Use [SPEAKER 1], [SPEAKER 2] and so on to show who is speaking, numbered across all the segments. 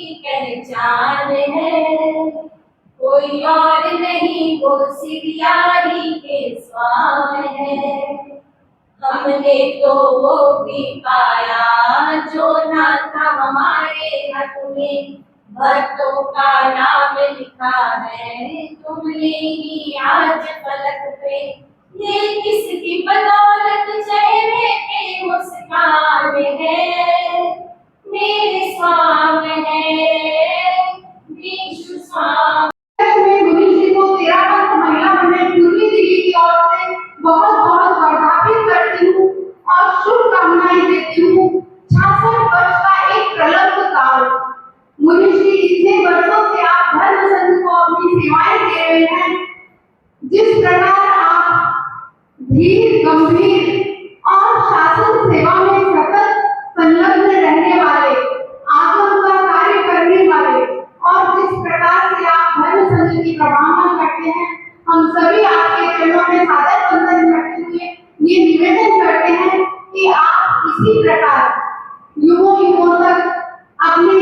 [SPEAKER 1] की पहचान है, कोई और नहीं वो सिरियारी के स्वान है। हमने तो वो भी पाया जो ना था हमारे हक में, भक्तों का नाम लिखा है तुमने ही आज फलक पे। ये किसकी बदौलत चेहरे पे मुस्कान है, मेरे स्वामी है विश्व स्वामी।
[SPEAKER 2] मुनीश्री को 13वां महिला मंडल पूर्वी दिल्ली की ओर से बहुत बहुत वर्धापित करती हूँ और शुभकामनाएं देती हूँ। 66 वर्ष का एक प्रलंब काल। मुनीश्री, इतने वर्षों से आप धर्म संघ को अपनी सेवाएं दे रहे हैं। जिस प्रकार आप धीर, गंभीर और शासन सेवा में सतत संलग्न रहने वाले, आगम का कार्य करने वाले और जिस प्रकार से आप धर्म संघ की प्रवाहना करते हैं, हम सभी आपके चरणों में सादर वंदन करते हुए ये निवेदन करते हैं कि आप इसी प्रकार युगों युगों तक अपने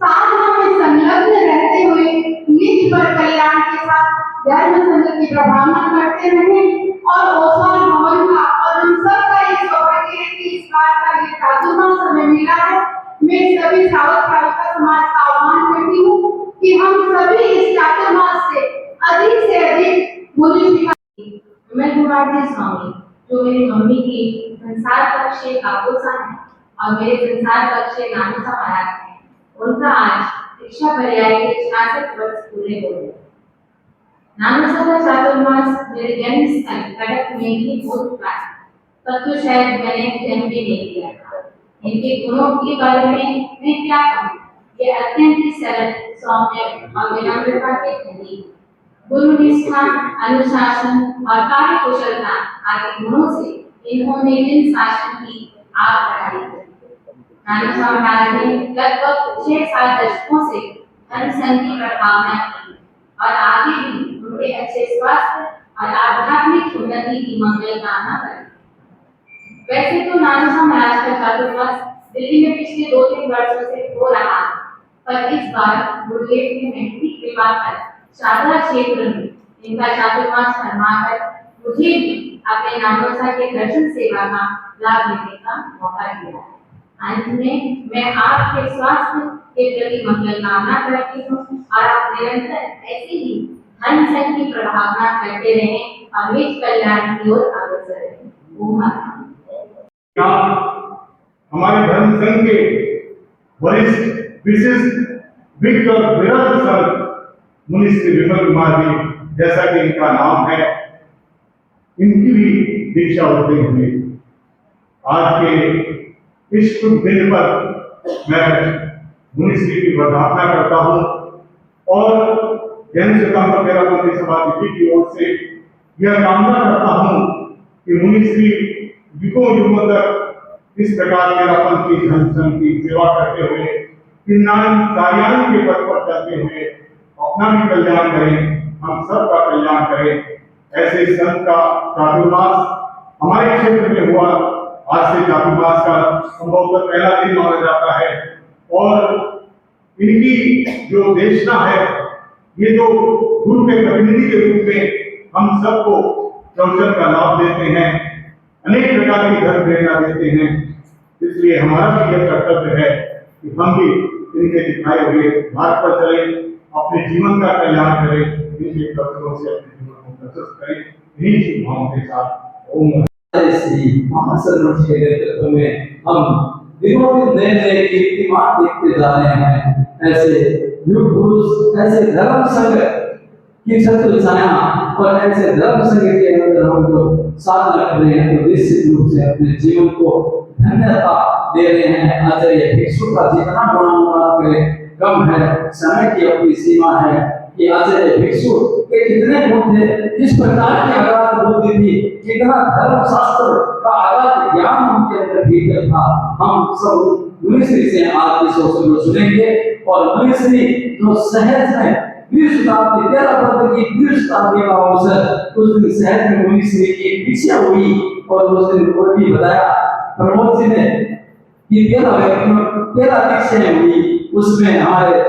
[SPEAKER 2] साधना में संलग्न रहते हुए निज पर कल्याण के साथ धर्म संघ की प्रवाहना करते रहें। और ओसवाल भवन का और हम सबका ये सौभाग्य है कि इस बार का ये चातुर्मास हमें मिला है। मैं सभी श्रावक श्राविका समाज का आह्वान करती हूँ कि हम सभी इस चातुर्मास से अधिक मुनीश्री।
[SPEAKER 1] मैं गुरुराज स्वामी, जो मेरी मम्मी की संसार पक्ष के काकोसा है और मेरे संसार पक्ष के नानूसा महाराज हैं, उनका आज शिक्षा पर्याय के 66 वर्ष पूरे हो गए। नानूसा का चातुर्मास मेरे जन्म स्थल कटक में ही हो चुका है, तब तो शायद मैंने जन्म भी नहीं लिया था। इनके गुणों के बारे में मैं क्या कहूँ, ये अत्यंत ही सरल, सौम्य और विनम्रता के धनी, गुरु निष्ठा, अनुशासन और कार्य कुशलता आदि गुणों से इन्होंने जिन शासन की आग बढ़ाई है। नानूसा महाराज ने लगभग 6-7 दशकों से धर्म संघ की प्रभावना की और आगे भी उनके अच्छे स्वास्थ्य और आध्यात्मिक उन्नति की मंगल कामना करें। वैसे तो नानूसा महाराज का चातुर्मास दिल्ली में पिछले 2-3 वर्षों से हो रहा है, पर इस बार गुरुदेव की महती कृपा कर शारदा क्षेत्र में इनका चातुर्मास फरमाकर मुझे भी अपने नानूसा के दर्शन सेवा का लाभ लेने का मौका दिया है। अंत में मैं आपके स्वास्थ्य के प्रति मंगल कामना करती हूँ और आप निरंतर ऐसे ही धर्म संघ की प्रभावना करते रहें और निज कल्याण की ओर अग्रसर रहें। ओम
[SPEAKER 3] हमारे धर्म संघ के वरिष्ठ विशिष्ट विज्ञ और विरक्त संत मुनीश्री विमल कुमार जी, जैसा कि इनका नाम है, इनकी भी दीक्षा होते हुए आज के इस शुभ दिन पर मैं मुनीश्री की वर्धापना करता हूँ और जैन सिद्धांत पेरापंथी सभा दिल्ली की ओर से यह कामना करता हूँ कि मुनीश्री युगों युगों तक इस प्रकार पेरापंथी धर्म संघ की सेवा करते हुए कार्यान्वयन के पद पर चलते हुए अपना भी कल्याण करें, हम सब का कल्याण करें। ऐसे संत का चातुर्मास हमारे क्षेत्र में हुआ। आज से चातुर्मास का संभवतः पहला दिन माना जाता है और इनकी जो देशना है, ये जो गुरु के प्रतिनिधि के रूप में हम सबको प्रवचन का लाभ देते हैं, अनेक प्रकार की धर्म प्रेरणा देते हैं। इसलिए हमारा भी यह कर्तव्य है कि हम भी इनके दिखाए हुए मार्ग पर चलें, अपने जीवन का कल्याण करें, इनके कर्तव्यों से अपने जीवन को प्रशस्त करें। इन्हीं शुभकामनाओं के साथ ओम
[SPEAKER 4] महासंघ के नेतृत्व में हम दिनों दिन नए नए कीर्तिमान देखते जा रहे हैं। ऐसे युग पुरुष, ऐसे धर्म संघ की छत्र छाया और ऐसे धर्म संघ के अंदर हम जो साधना कर रहे हैं, तो निश्चित रूप से अपने जीवन को धन्यता दे रहे हैं। आचार्य भिक्षु का जितना गुणानुवाद करें कम है, समय की अपनी सीमा है कि आचार्य भिक्षु के कितने गुण थे, किस प्रकार की अगाध बुद्धि थी, कितना धर्म शास्त्र का अगाध ज्ञान उनके अंदर भीतर था। हम सब मुनीश्री से आज इस अवसर को सुनेंगे और मुनीश्री जो सहज में 20 शताब्दी 13 पद की 20 शताब्दी का अवसर, उस दिन सहज में मुनीश्री की दीक्षा हुई और उस दिन को भी बताया प्रमोद जी ने कि 13 दीक्षाएं हुई। उसमें हमारे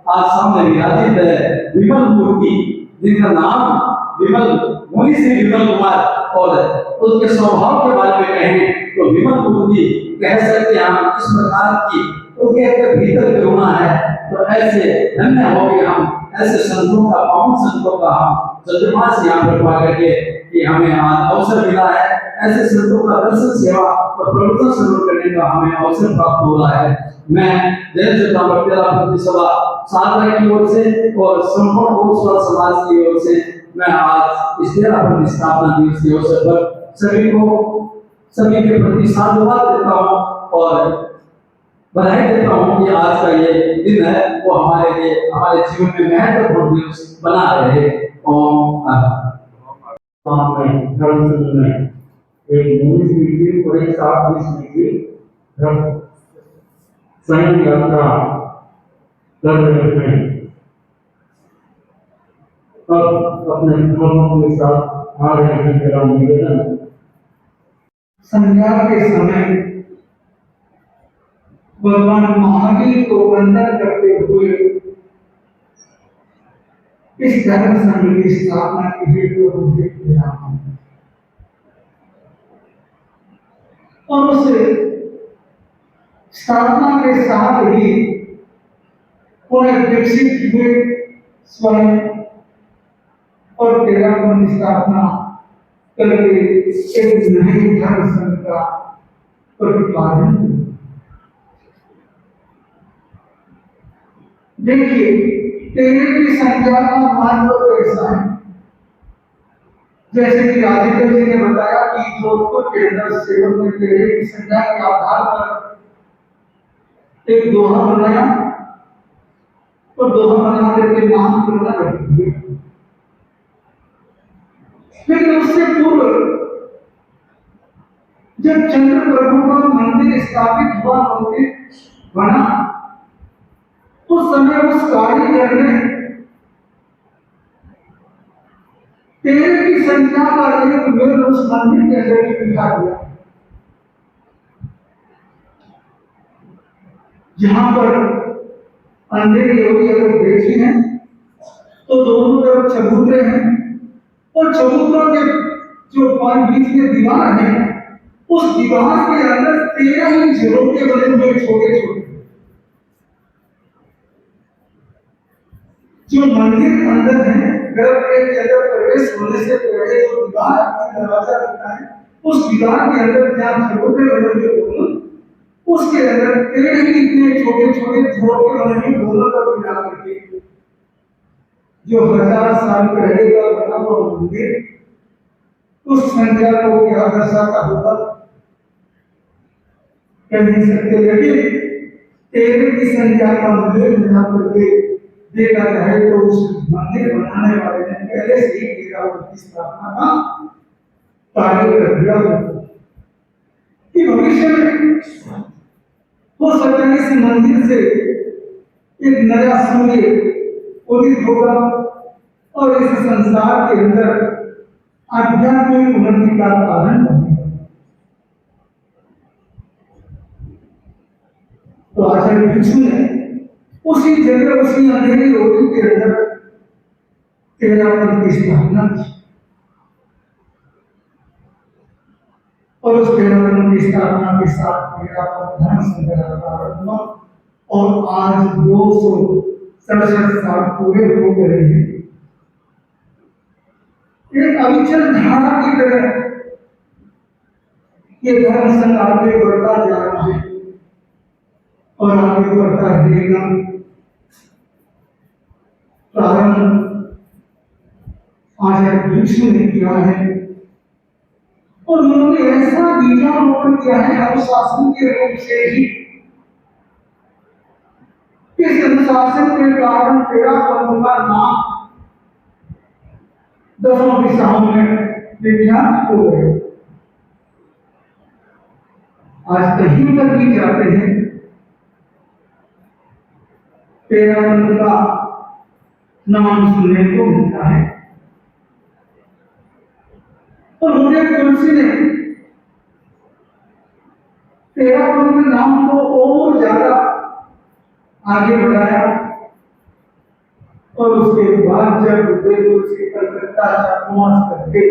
[SPEAKER 4] आज सामने विराजित है विमल मूर्ति, जिनका नाम विमल मुनि श्री विमल कुमार, और उसके स्वभाव के बारे में कहें तो विमल मूर्ति कह सकते हैं हम इस प्रकार की उसके भीतर गुणा है। तो ऐसे धन्य हो गए हम, ऐसे संतों का, पावन संतों का हम चतुर्मास यहाँ पर पा करके कि हमें आज अवसर मिला है, ऐसे संतों का दर्शन सेवा और प्रवचन श्रवण करने का हमें अवसर प्राप्त हो रहा है। मैं जय जगदम्बा भक्ति सभा साधना की ओर से और संपूर्ण ओम समाज की ओर से मैं आज इस डेरा पर स्थापना दिवस के अवसर पर सभी के प्रति साधुवाद देता हूँ और बधाई देता हूँ कि आज का ये दिन है वो हमारे लिए, हमारे जीवन में महत्वपूर्ण दिवस बना रहे। ओम
[SPEAKER 5] धर्म में एक मूवी लीजिए और एक साथ लीजिए, स्वयं यात्रा कर रहे हैं। अब अपने धर्मों के साथ आ रहे हैं। मेरा निवेदन,
[SPEAKER 2] संध्या के समय भगवान महावीर को वंदन करते हुए इस धर्म संघ की स्थापना की हेतु उद्देश्य किया और उस स्थापना के साथ ही उन्हें विकसित हुए स्वयं और डेरा की स्थापना करके एक नए धर्म संघ का प्रतिपादन। देखिए, तेरे की संख्या का महत्व ऐसा है, जैसे कि राजेंद्र जी ने बताया कि जोधपुर के अंदर सेवक ने तेरे की संख्या के आधार पर एक दोहा बनाया और दोहा बना करके नाम करना रख दिया। लेकिन उससे पूर्व जब चंद्र प्रभु का मंदिर स्थापित हुआ, मंदिर बना, उस समय उस कारीगर ने तेरे की संख्या का एक मेल उस मंदिर के अंदर ही बिठा दिया, जहां पर अंधेरे योगी अगर देखे हैं तो दोनों तरफ चबूतरे हैं और चबूतरों के जो बीच में दीवार है, उस दीवार के अंदर 13 ही झरोखे बने हुए छोटे छोटे, जो मंदिर अंदर है। गर्भगृह के अंदर प्रवेश होने से पहले जो दीवार का दरवाजा लगता है, उस दीवार के अंदर जहाँ झरोखे बने हुए, उसके अंदर 13 ही इतने छोटे छोटे झरोखे बने हुए दोनों तरफ मिला करके जो 1000 साल पहले का बना हुआ मंदिर, उस संख्या को क्या दर्शाता होगा कह नहीं सकते। लेकिन 13 की संख्या का मेल मिला करके देखा जाए तो उस मंदिर बनाने वाले ने पहले से ही डेरा की स्थापना का कार्य कर दिया कि भविष्य में हो सकता है इस मंदिर से एक नया सूर्य उदित होगा और इस संसार के अंदर आध्यात्मिक उन्नति का कारण बनेगा। तो आचार्य भिक्षु ने उसी जगह, उसी अंधेरी रोटी के अंदर तेरा पद की स्थापना की और उस तेरा पद की स्थापना के साथ तेरा पद धर्म संग्रह प्रारंभ हुआ और आज 267 साल पूरे हो गए हैं। एक अविचल धारा की तरह ये धर्म संघ आगे बढ़ता जा रहा है और आगे बढ़ता रहेगा। प्रारंभ आचार्य भिक्षु ने किया है और उन्होंने ऐसा बीजारोपण किया है अनुशासन के रूप से ही। इस अनुशासन के कारण तेरा पद का नाम 10 दिशाओं में विख्यात हो गए। आज कहीं पर भी जाते हैं तेरा पद का नाम सुनने को मिलता है। और मुझे तुलसी ने तेरा पद नाम को और ज्यादा
[SPEAKER 5] आगे बढ़ाया और उसके बाद जब उदयपुर से कलकत्ता चाकमास करके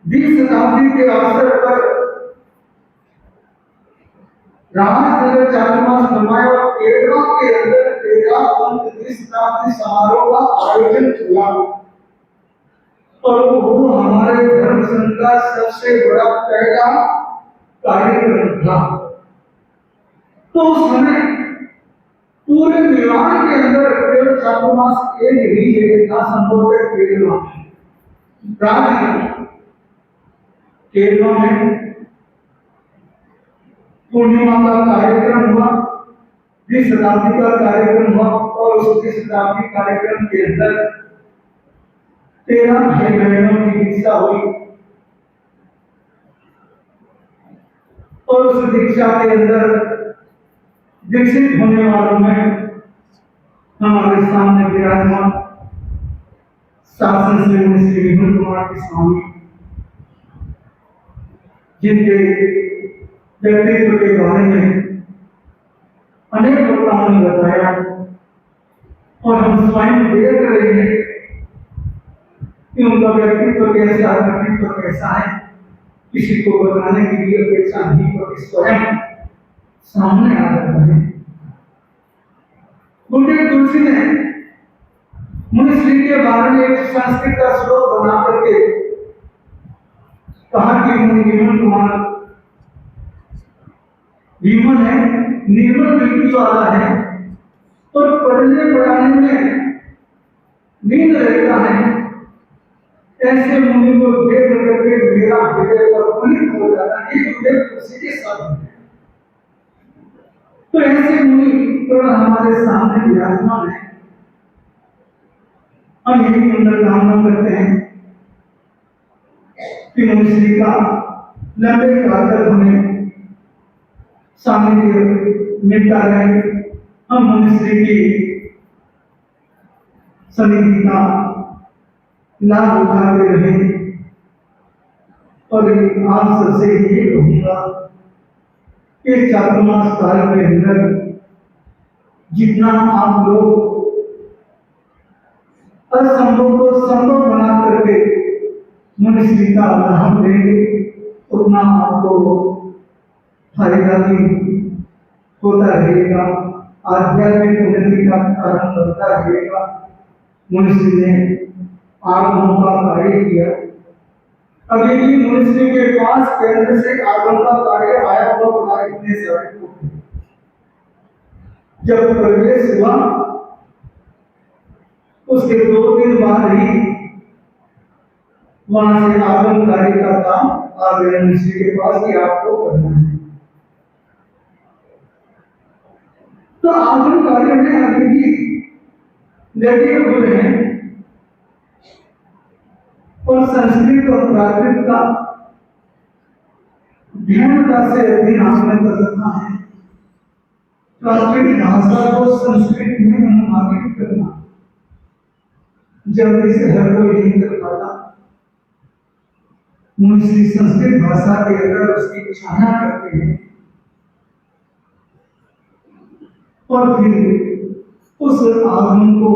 [SPEAKER 5] 20 शताब्दी के अवसर पर राजनगर चाकमास नमाया और केरला के अंदर 13 शताब्दी समारोह का आयोजन हुआ और वो हमारे धर्म संघ का सबसे बड़ा पहला कार्यक्रम था। तो उस समय पूरे मीरान के अंदर केवल चाकमास एक ही जगह था, संभवतः केरला में। केरला में पूर्णिमा का कार्यक्रम हुआ, 20 शताब्दी का कार्यक्रम हुआ और उस 20 शताब्दी कार्यक्रम के अंदर 13 भाई बहनों की दीक्षा हुई और उस दीक्षा के अंदर दीक्षित होने वालों में हमारे सामने विराजमान शासन श्री मुनि श्री विमल कुमार के स्वामी, जिनके व्यक्तित्व के बारे में अनेक वक्ताओं ने बताया और हम स्वयं देख रहे हैं कि उनका व्यक्तित्व कैसा, व्यक्तित्व कैसा है। किसी को बताने की भी अपेक्षा नहीं, बल्कि स्वयं सामने आ जाता है। गुरुदेव तुलसी ने मुनिश्री के बारे में एक संस्कृत का श्लोक बना करके कहा कि मुनि विमल कुमार विमल है, निर्मल वृत्ति वाला है और पढ़ने पढ़ाने में नींद रहता है। ऐसे मुनि को देख करके मेरा हृदय प्रफुल्लित हो जाता है। ये गुरुदेव तुलसी के शब्द हैं। तो ऐसे मुनि थोड़ा हमारे सामने विराजमान है। हम यही मंगल कामना करते हैं कि मुनिश्री का लंबे काल तक हमें सानिध्य मिलता रहे। हम मुनिश्री की सनिधि का लाभ उठाते रहे और आप सबसे ये कहूंगा कि चातुर्मास काल के अंदर जितना आप लोग असंभव को संभव बना करके मुनिश्री का लाभ लेंगे, उतना आपको फायदा भी होता रहेगा, आध्यात्मिक उन्नति का कारण बनता रहेगा। मुनिश्री ने आगमन का कार्य किया। अभी भी मुनिश्री के पास केंद्र से आगमन का कार्य आया हुआ बना इतने सारे लोग। जब प्रवेश हुआ उसके 2 दिन बाद ही वहां से आगमन कार्य का काम आ गया मुनिश्री के पास कि आपको करना है। तो आगमन कार्य में अभी भी लगे हुए हैं और संस्कृत और प्राकृत का गहनता से अध्ययन में कर रखा है। प्राकृत भाषा को संस्कृत में हम आगे करना जल्दी से हर कोई नहीं कर पाता। मुनिश्री संस्कृत भाषा के अंदर उसकी छाया करते हैं और फिर उस आगमन को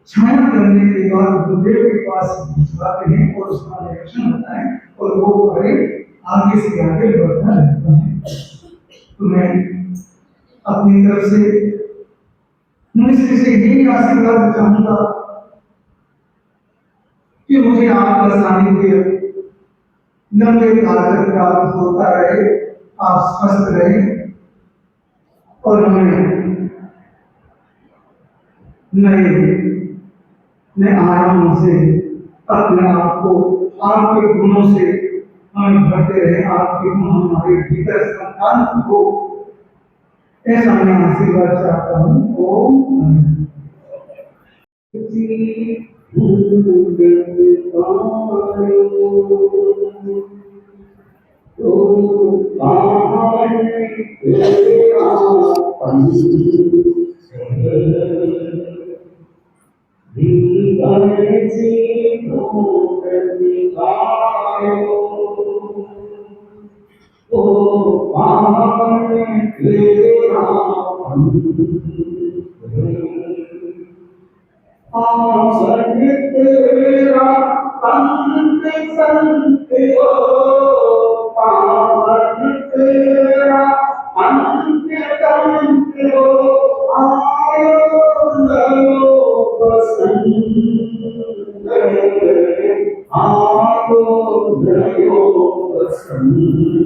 [SPEAKER 5] छाया करने के बाद गुरुदेव के पास भिजवाते हैं और उसका निरीक्षण होता है और वो कार्य आगे से आगे बढ़ता रहता है। तो मैं अपनी तरफ से मुनिश्री से यही आशीर्वाद चाहूंगा कि मुझे आपका सानिध्य लंबे काल तक प्राप्त होता रहे, आप स्वस्थ रहे और हमें नए आयामों से अपने आप को आपके गुणों से हम भरते रहे, आपके गुण हमारे भीतर संतान हो, ऐसा मैं आशीर्वाद चाहता हूँ। ओम
[SPEAKER 4] पावन तेरा पंथ संत हो, पावन तेरा पंथ संत हो, आयो नयो बसंत, आयो नयो बसंत।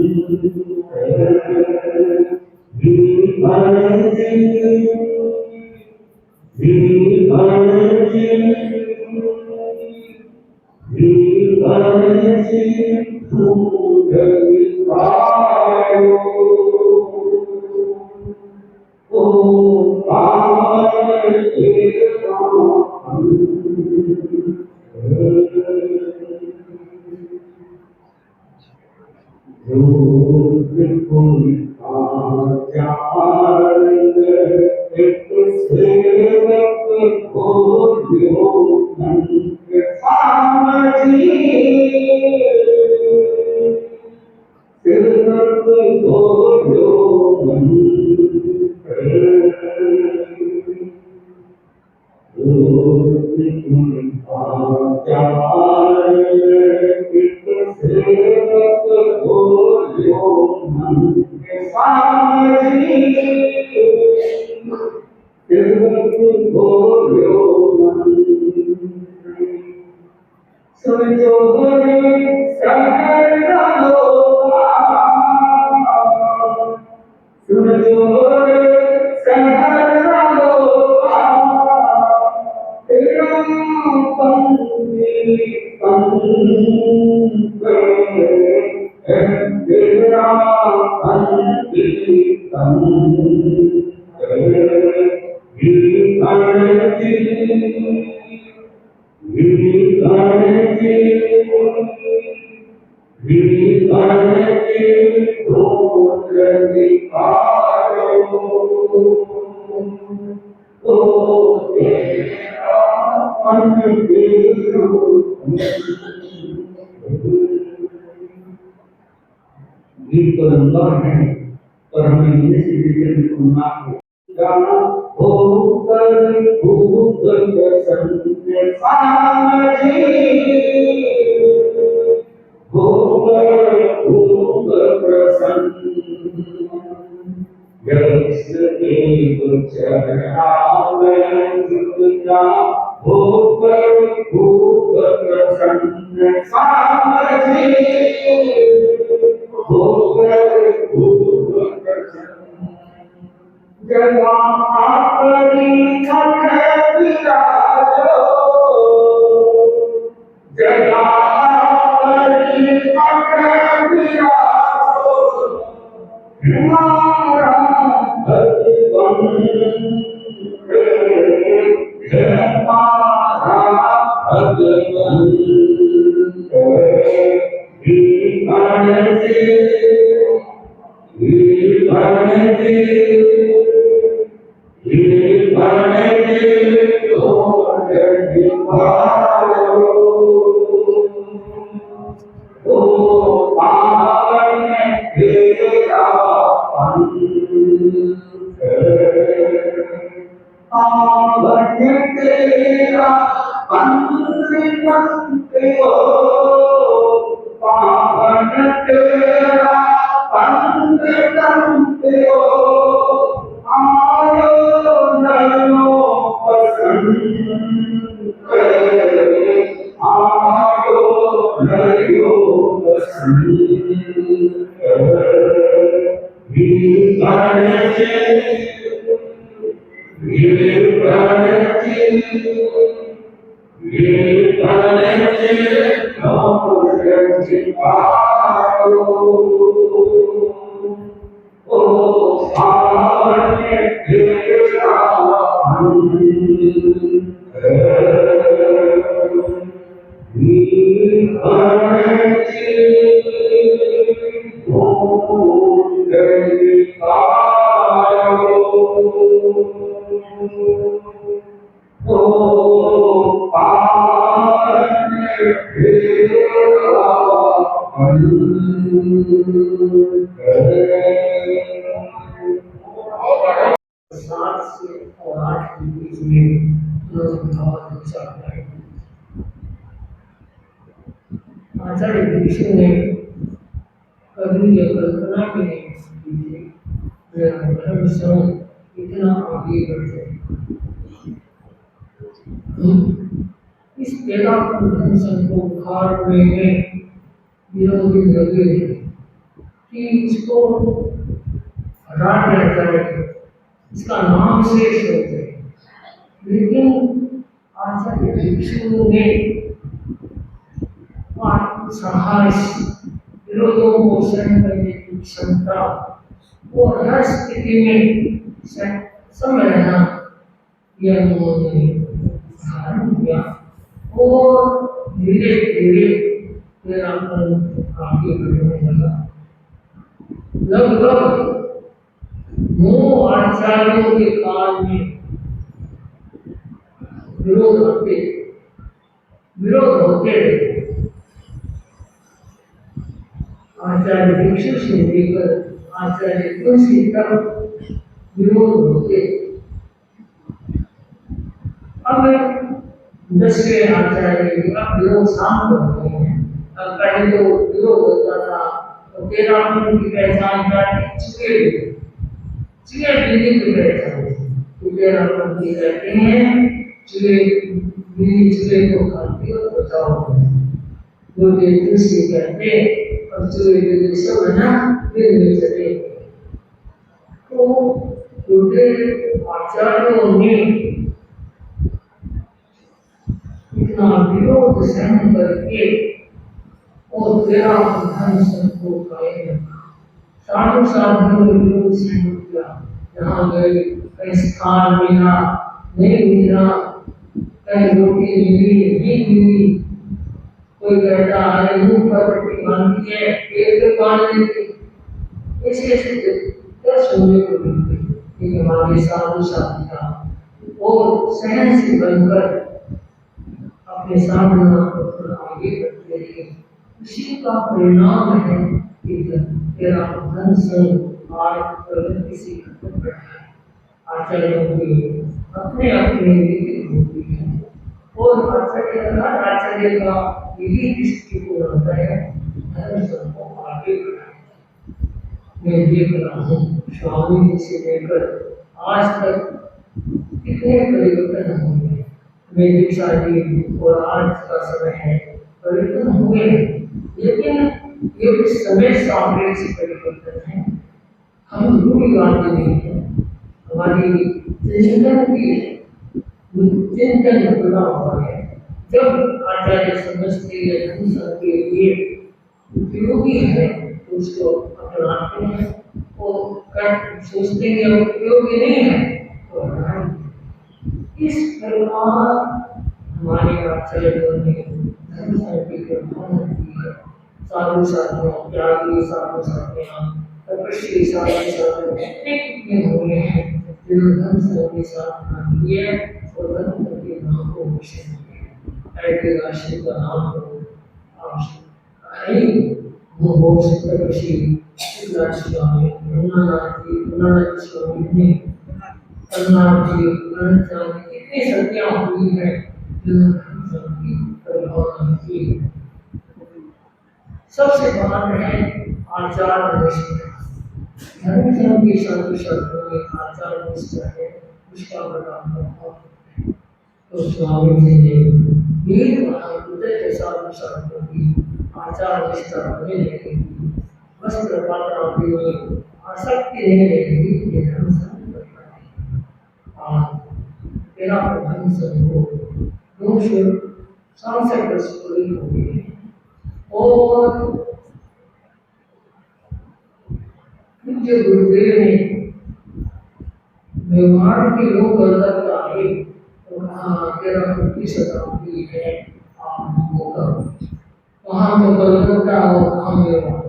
[SPEAKER 4] गीत तो लंबा है पर हमें इंग्लिश एडिशन में सुनना है। गाना होकर खूब प्रसन्न सामजी, होकर खूब प्रसन्न, यश देव चढ़ावे जुटा, होकर खूब प्रसन्न सामजी, होकर खूब प्रसन्न। जगा आपरी खट विराजो, जगा आपरी खट विराजो, हमारा भगवान हमारा भगवान
[SPEAKER 6] और 8 के बीच में बहुत अच्छा है। आचार्य दीक्षित ने कभी यह कल्पना भी नहीं की थी मेरा धर्म संघ इतना आगे बढ़ जाए। इस पेड़ा धर्म संघ को उखाड़ने में विरोधी लगे कि इसको हटा दिया जाए, इसका नाम शेष हो जाए, लेकिन आचार्य दीक्षित ने साहस, विरोधों को सहन करने की क्षमता और हर स्थिति में समय रहना, यह उन्होंने धारण किया और धीरे धीरे मेरा मन आगे बढ़ने लगा। लगभग 9 आचार्यों के काल में विरोध होते आचार्य दीक्षित से लेकर आचार्य तुलसी तक विरोध होते। अब 10वें आचार्य का विरोध शांत हो गए हैं। अब पहले तो विरोध होता था तो 13 की पहचान करके चुगे बिल्ली की पहचान थी। 13 कहते हैं चुगे बिल्ली चुगे को खाती और बचाओ, जो तुलसी कहते और चुगे बिल्ली सब है ना बिल्ली चले। तो छोटे आचार्यों ने इतना विरोध सहन करके और 13 धर्म संघ को कायम रखा। साधु साधु विरोध सहन किया, जहाँ गए कहीं स्थान मिला नहीं मिला, कहीं रोटी मिली नहीं मिली, कोई कहता है मुंह पर रोटी बांधती है पेट पे बांध देती, ऐसे ऐसे सुनने को मिलते। ये हमारे साधु साधिका और सहन से बनकर अपने साधना को आगे बढ़ते रहे। इसी का परिणाम है कि तेरा धन संघ आज प्रगति से खत्म रहा है। आचार्यों की अपने अपने रीति होती है और आचार्य का यही दृष्टिकोण होता है धर्म संघ को आगे बढ़ाने। मैं देख रहा हूँ स्वामी जी से लेकर आज तक कितने परिवर्तन हुए। मैं दीक्षा दी और आज का समय है, परिवर्तन हुए, लेकिन ये कुछ समय सापेक्ष परिवर्तन है। हम रूढ़ी बातें नहीं है, हमारी चिंतन बना हुआ है। जब आचार्य समझते हैं धर्म संघ के लिए उपयोगी है तो उसको अपनाते हैं और सोचते हैं उपयोगी नहीं है तो अपनाएंगे। इस प्रकार हमारे आचार्यों ने धर्म संघ की प्रधान की है। साधु साधियों त्यागी साधु साधियां तपस्वी साधु साधु कितने हुए हैं जिन्होंने धर्म संघ के साथ नाम किए और धर्म संघ के नाम को भूषण किया। ऐसे राशि का नाम हो हो तपस्वी स्वामी गुरुनाथ स्वामी ने करुणाथ जी कितनी सत्यां हुई है जिन्होंने धर्म संघ की परिभावना की। सबसे बड़ा है आचार निष्ठा। धर्म संघ की साधु शब्दों में आचार निष्ठा है, उसका बड़ा प्रभाव है। तो स्वामी जी ने वीर महापुरुष के साधु शब्दों की आचार निष्ठा बने रहेगी, वस्त्र पात्रादि में आसक्ति नहीं रहेगी। ये धर्म संघ करता है। आज तेरा धर्म संघ को 267 वर्ष पूरी हो गई है और पूज्य गुरुदेव ने मेवाड़ के लोग अलग आए और कहा 13वीं शताब्दी है आप होगा वहां तो कलकत्ता और वहां मेवाड़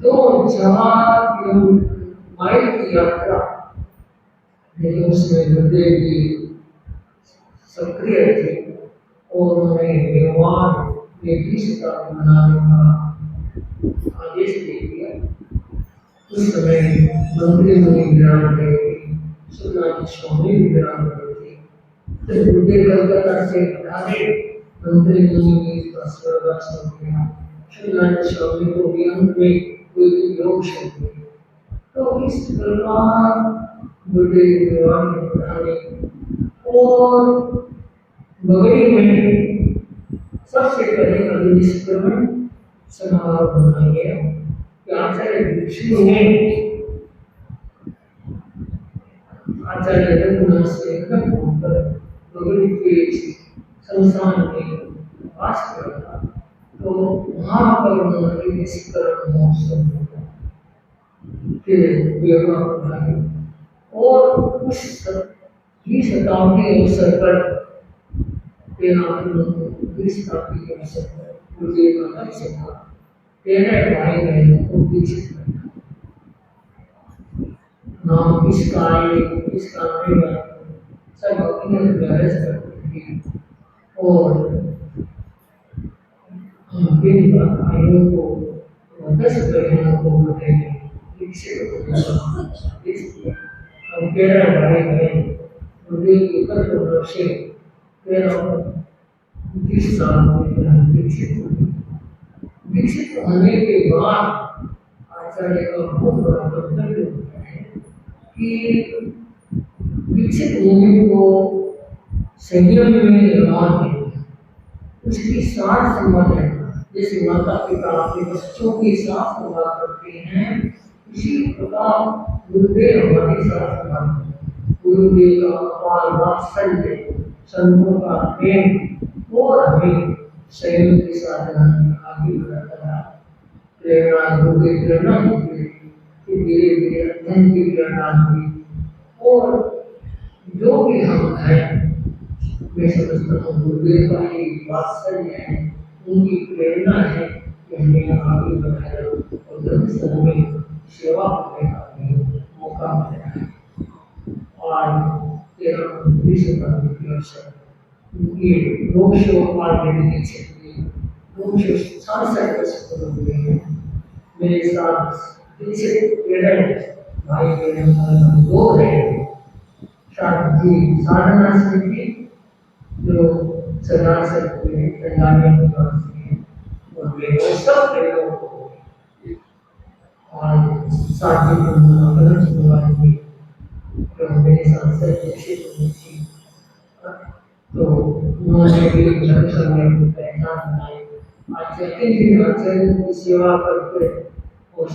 [SPEAKER 6] तो 4 माइल की यात्रा, लेकिन उसमें गुरुदेव जी सक्रिय थे और उन्होंने मेवाड़ में 20 शताब्दी मनाने का आदेश दे दिया। उस समय मंत्री मुनि विराट थे, सत्यनारायण स्वामी विराम करते तो बुद्धे कलकत्ता से आगे मंत्री मुनि का स्वर्गवास हो गया। सत्यनारायण स्वामी को भी अंत में कोई योग शक्ति तो इस प्रकार बुद्धे विराम पढ़ाने और बगड़ी में सबसे पहले अग्निष्क्रमण समारोह बनाया गया कि आचार्य भिक्षु ने आचार्य रघुनाथ से होकर बगड़ी के संस्थान में वास किया था तो वहाँ पर उन्होंने अग्निष्क्रमण महोत्सव के व्यवहार बनाए और उस ही शताब्दी अवसर पर तेरह शताब्दी के अवसर पर गुरुदेव महाराज से कहा 13 भाई बहनों को दीक्षित करना नाम किसका आए किसका नहीं बना सब अपने बहस करते थे और हम दिन भाइयों को 10 बहनों को बोलते हैं दीक्षित करना हम 13 भाई बहन गुरुदेव के कर्तव्य से 20 साल में दीक्षित होने के बाद आचार्य का बहुत बड़ा कर्तव्य होता है कि दीक्षित होने को संयम में निर्माण है उसकी साथ संभाल रहना जैसे माता पिता अपने बच्चों के साथ संभाल करते हैं इसी प्रकार गुरुदेव हमारे साथ संभाल गुरुदेव का अपार वात्सल्य संतों का प्रेम और हमें संयम के साथ आगे बढ़ाता है प्रेरणा गुरुदेव प्रेरणा होती है कि धीरे धीरे अध्ययन की प्रेरणा हुई और जो भी हम हैं मैं समझता हूँ गुरुदेव का ही वात्सल्य है उनकी प्रेरणा है कि हमें आगे बढ़ाया और धर्म संघ में सेवा करने का भी मौका मिला है और 13वीं शताब्दी के अवसर उनकी लोक सेवा के क्षेत्र में 267 वर्ष पूर्ण हुए हैं मेरे साथ भाई बहन लोग हैं साधना समिति जो सरदार साहब के पंजाब में निवासी हैं और वे सब लोगों को और साथी कलम सुनवाई तो मेरे साथ से तो उन्होंने भी धर्म समय की पहचान बनाई आज दिन आचार्य की सेवा करके उस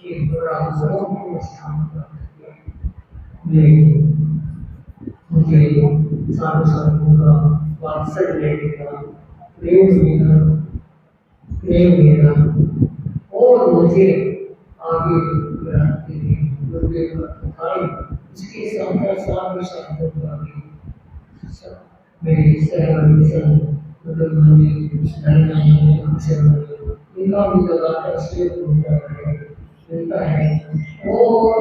[SPEAKER 6] एक बड़ा को स्थान प्राप्त किया मुझे साधु संतों का वात्सल्य मिला प्रेम मिला और मुझे आगे बढ़ाते हैं गुरुदेव का इसके साथ साथ मेरे सहयोगी इनका भी लगातार सहयोग मिलता है और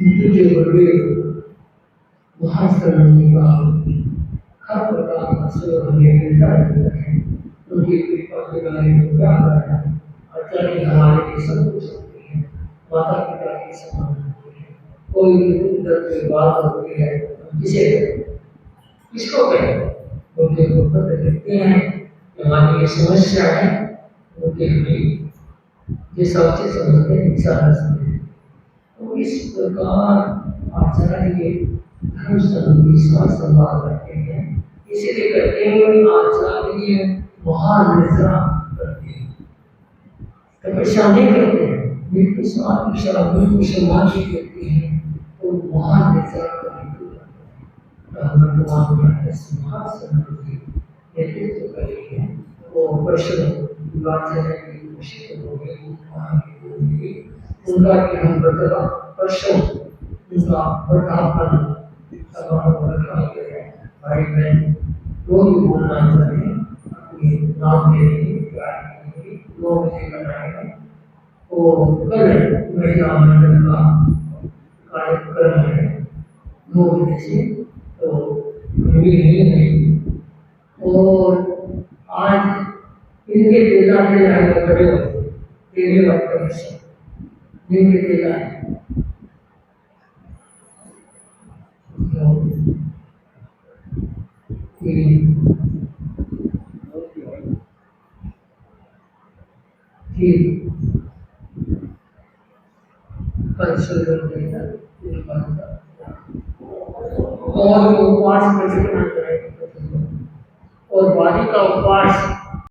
[SPEAKER 6] मुझे गुरुदेव महासरणी का हर प्रकार का सहयोग हमें मिलता रहता है उनकी कृपा के बारे में क्या करना आचार्य हमारे लिए सब कुछ होते हैं माता पिता के समान होते हैं कोई भी दर्द की बात होती है किसे किसको कहें उनके ऊपर देखते हैं कि हमारी ये समस्या है उनके हमें ये सब चीज समझते हैं तो इस प्रकार आचार्य धर्म संघ संभाल करते हैं इसलिए कहते हैं आचार्य महानिद्रा करते हैं तपस्या नहीं करते हैं बिल्कुल समाधि करते हैं तो महानिद्रा भगवान सिंहासन नेतृत्व करेंगे वो प्रश्न विवाचन की कोशिश होगी उनका कि हम प्रश्न उनका वर्धापन भाई बहन जो भी बोलना चाहिए अपने नाम देंगे लोग बनाएगा वो कल महिला मंडल का कार्यक्रम है 9 बजे से तो नहीं और आज इनके पिता के लाए खड़े होते तेरे वक्त जिनके पिता और उपवास कैसे करना चाहिए और वाणी का उपवास